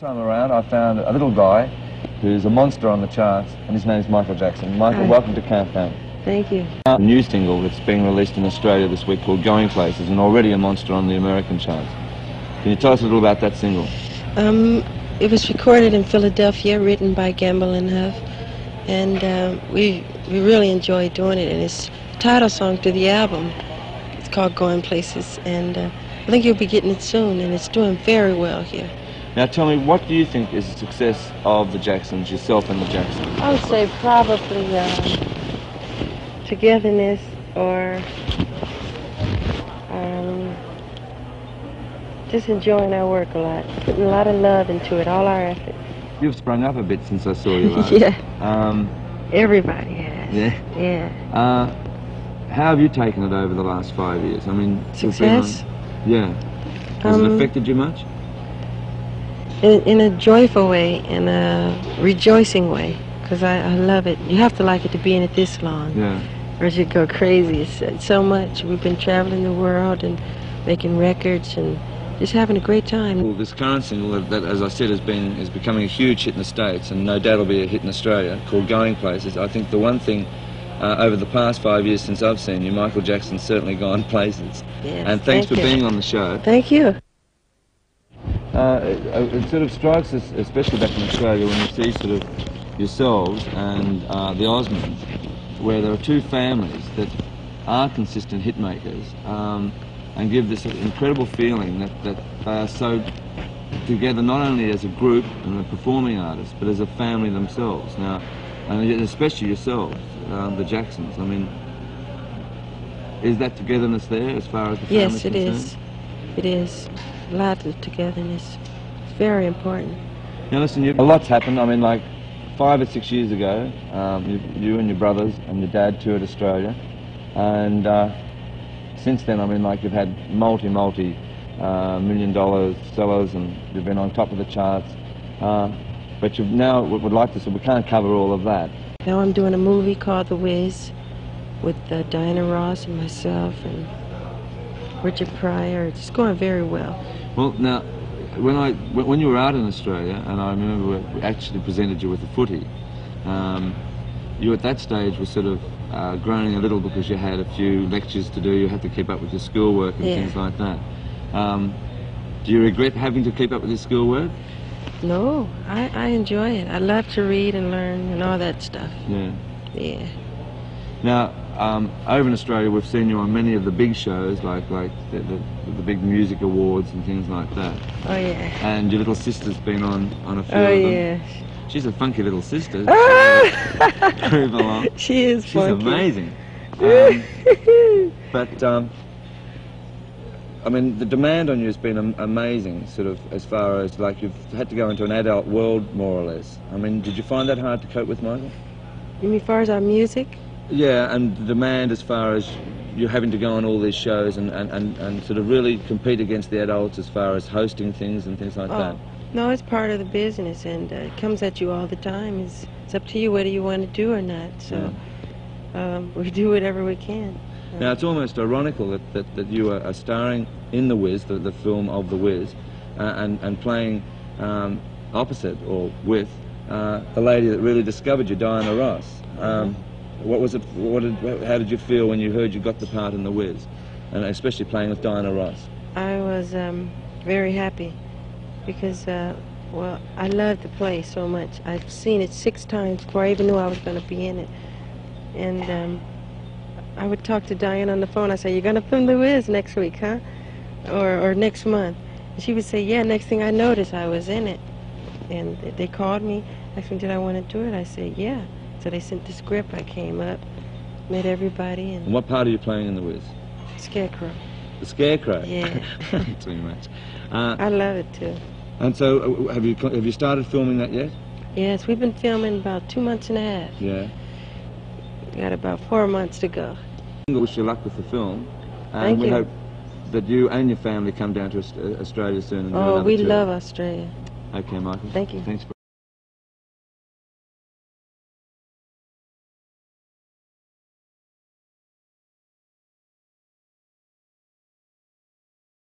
time around, I found a little guy who's a monster on the charts, and his name's Michael Jackson. Michael, welcome to Countdown. Thank you. A new single that's being released in Australia this week called Goin Places, and already a monster on the American charts. Can you tell us a little about that single? It was recorded in Philadelphia, written by Gamble and Huff, and we really enjoyed doing it, and it's the title song to the album. It's called Goin Places, and I think you'll be getting it soon, and it's doing very well here. Now tell me, what do you think is the success of the Jacksons, yourself and the Jacksons? I would say probably togetherness, or just enjoying our work a lot, putting a lot of love into it, all our effort. You've sprung up a bit since I saw you last. Yeah. Everybody has. Yeah? Yeah. How have you taken it over the last 5 years? I mean, success? Yeah. Has it affected you much? In a joyful way, in a rejoicing way, because I love it. You have to like it to be in it this long. Yeah. Or you go crazy. It's so much. We've been traveling the world and making records and just having a great time. Well, this current single that, as I said, is becoming a huge hit in the States, and no doubt will be a hit in Australia, called Goin Places. I think the one thing over the past 5 years since I've seen you, Michael Jackson's certainly gone places. Yes, and thanks for being on the show. Thank you. It sort of strikes us, especially back in Australia, when you see sort of yourselves and the Osmonds, where there are two families that are consistent hit makers, and give this incredible feeling that they are so together, not only as a group and a performing artist, but as a family themselves. Now, and especially yourselves, the Jacksons. I mean, is that togetherness there as far as the family is concerned? Yes, it is. It is. A lot of togetherness. It's very important. Now listen, a lot's happened. I mean, like 5 or 6 years ago, you and your brothers and your dad toured Australia, and since then, I mean, like, you've had multi-million-dollar sellers, and you've been on top of the charts, but you now would like to, so we can't cover all of that. Now I'm doing a movie called The Wiz with Diana Ross and myself and Richard Pryor. It's going very well. Well, now, when you were out in Australia, and I remember we actually presented you with a footy, you at that stage were sort of groaning a little because you had a few lectures to do, you had to keep up with your schoolwork and things like that. Do you regret having to keep up with your schoolwork? No, I enjoy it. I love to read and learn and all that stuff. Yeah. Yeah. Now, over in Australia, we've seen you on many of the big shows, like the big music awards and things like that. Oh, yeah. And your little sister's been on a few of them. Oh, yeah. She's a funky little sister. Prove along. She is funky. She's amazing. But, I mean, the demand on you has been amazing, sort of, as far as, like, you've had to go into an adult world, more or less. I mean, did you find that hard to cope with, Michael? You mean as far as our music? Yeah, and the demand as far as you're having to go on all these shows and sort of really compete against the adults as far as hosting things and things like that. No, it's part of the business, and it comes at you all the time. It's up to you whether you want to do or not. So we do whatever we can. Now, it's almost ironical that you are starring in The Wiz, the film of The Wiz, and playing opposite or with the lady that really discovered you, Diana Ross. What was it? How did you feel when you heard you got the part in The Wiz, and especially playing with Diana Ross? I was very happy because, well, I loved the play so much. I've seen it 6 times before I even knew I was going to be in it, and I would talk to Diana on the phone. I say, "You're going to film The Wiz next week, huh? Or next month?" And she would say, "Yeah." Next thing I noticed, I was in it, and they called me, asked me, "Did I want to do it?" I said, "Yeah." So they sent the script. I came up, met everybody. And what part are you playing in The Wiz? Scarecrow. The Scarecrow? Yeah. Too much. I love it too. And so, have you started filming that yet? Yes, we've been filming about 2 months and a half. Yeah. We got about 4 months to go. I wish you luck with the film. Thank we you. hope that you and your family come down to Australia soon. And do we another tour. love Australia. Okay, Michael. Thank you. Thanks.